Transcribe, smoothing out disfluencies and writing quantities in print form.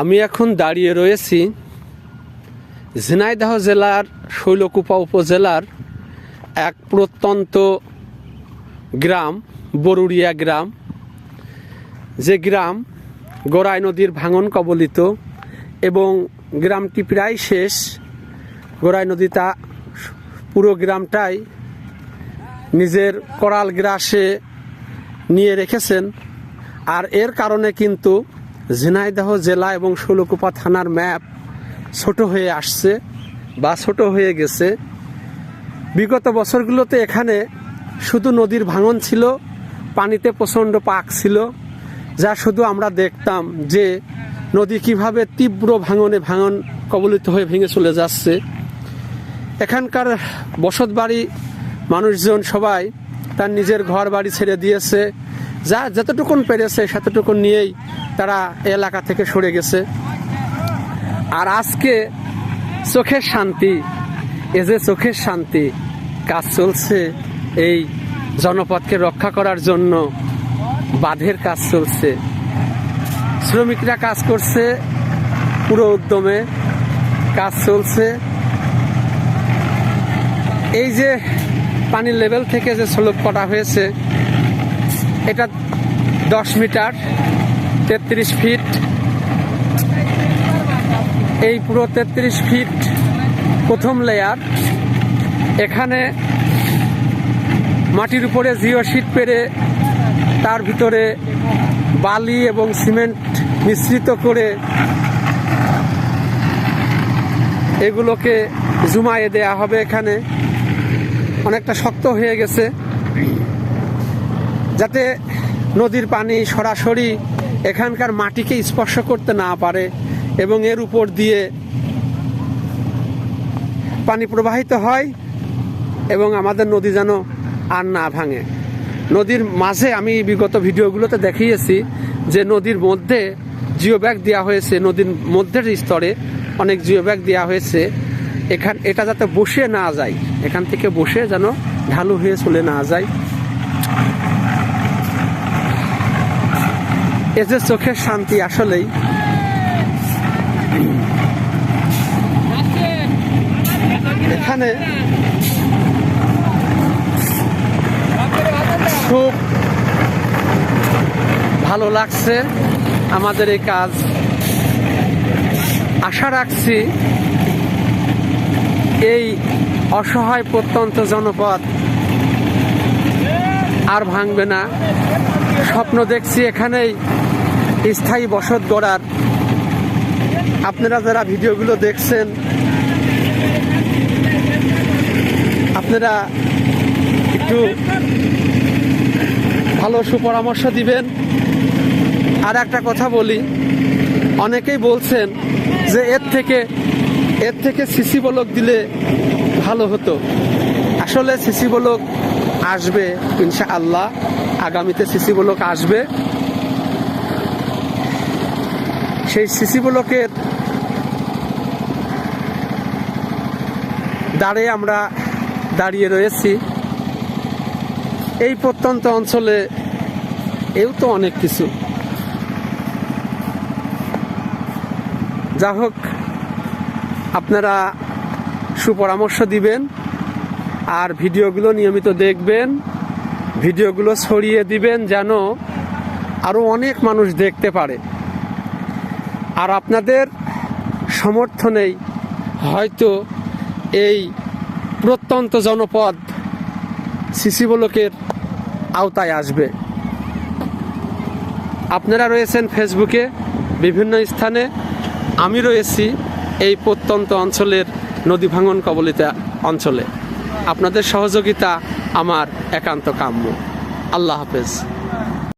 আমি এখন দাঁড়িয়ে রয়েছি ঝিনাইদহ জেলার শৈলকুপা উপজেলার এক প্রত্যন্ত গ্রাম বরুড়িয়া গ্রাম, যে গ্রাম গড়াই নদীর ভাঙন কবলিত এবং গ্রামটি প্রায় শেষ। গড়াই নদীটা পুরো গ্রামটাই নিজের করাল গ্রাসে নিয়ে রেখেছেন। আর এর কারণে কিন্তু ঝিনাইদহ জেলা এবং শৈলকুপা থানার ম্যাপ ছোট হয়ে আসছে বা ছোট হয়ে গেছে। বিগত বছরগুলোতে এখানে শুধু নদীর ভাঙন ছিল, পানিতে প্রচণ্ড পাক ছিল, যা শুধু আমরা দেখতাম যে নদী কিভাবে তীব্র ভাঙন কবলিত হয়ে ভেঙে চলে যাচ্ছে। এখানকার বসতবাড়ি মানুষজন সবাই তার নিজের ঘর বাড়ি ছেড়ে দিয়েছে, যা যতটুকুন পেরেছে সেতটুকুন নিয়েই তারা এলাকা থেকে সরে গেছে। আর আজকে চোখের শান্তি, এ যে চোখের শান্তি কাজ চলছে, এই জনপদকে রক্ষা করার জন্য বাঁধের কাজ চলছে। শ্রমিকরা কাজ করছে, পুরো উদ্যমে কাজ চলছে। এই যে পানির লেভেল থেকে যে স্লোপ করা হয়েছে, এটা 10 মিটার 33 ফিট। এই পুরো 33 ফিট প্রথম লেয়ার। এখানে মাটির উপরে জিও শিট পেরে তার ভিতরে বালি এবং সিমেন্ট মিশ্রিত করে এগুলোকে জুমায়ে দেয়া হবে। এখানে অনেকটা শক্ত হয়ে গেছে, যাতে নদীর পানি সরাসরি এখানকার মাটিকে স্পর্শ করতে না পারে এবং এর উপর দিয়ে পানি প্রবাহিত হয় এবং আমাদের নদী যেন আর না ভাঙে। নদীর মাঝে আমি বিগত ভিডিওগুলোতে দেখিয়েছি যে নদীর মধ্যে জিও ব্যাগ দেওয়া হয়েছে, নদীর মধ্যের স্তরে অনেক জিও ব্যাগ দেওয়া হয়েছে। এটা যাতে বসে না যায়, এখান থেকে বসে যেন ঢালু হয়ে চলে না যায়। এ যে চোখের শান্তি, আসলেই এখানে খুব ভালো লাগছে আমাদের এই কাজ। আশা রাখছি এই অসহায় প্রত্যন্ত জনপদ আর ভাঙবে না। স্বপ্ন দেখছি এখানেই স্থায়ী বসত গড়ার। আপনারা যারা ভিডিওগুলো দেখছেন, আপনারা একটু ভালো সুপরামর্শ দিবেন। আর একটা কথা বলি, অনেকেই বলছেন যে এর থেকে সিসি ব্লক দিলে ভালো হতো। আসলে সিসি ব্লক আসবে ইনশাআল্লাহ, আগামীতে সিসি ব্লক আসবে। সেই সিসি ব্লকের দ্বারে আমরা দাঁড়িয়ে রয়েছি। এই প্রত্যন্ত অঞ্চলে এও তো অনেক কিছু। যা হোক, আপনারা সুপরামর্শ দিবেন আর ভিডিওগুলো নিয়মিত দেখবেন, ভিডিওগুলো ছড়িয়ে দিবেন যেন আরও অনেক মানুষ দেখতে পারে। আর আপনাদের সমর্থনেই হয়তো এই প্রত্যন্ত জনপদ সিসি ব্লকের আওতায় আসবে। আপনারা রয়েছেন ফেসবুকে বিভিন্ন স্থানে, আমি রয়েছি এই প্রত্যন্ত অঞ্চলের নদী ভাঙন কবলিত অঞ্চলে। আপনাদের সহযোগিতা আমার একান্ত কাম্য। আল্লাহ হাফেজ।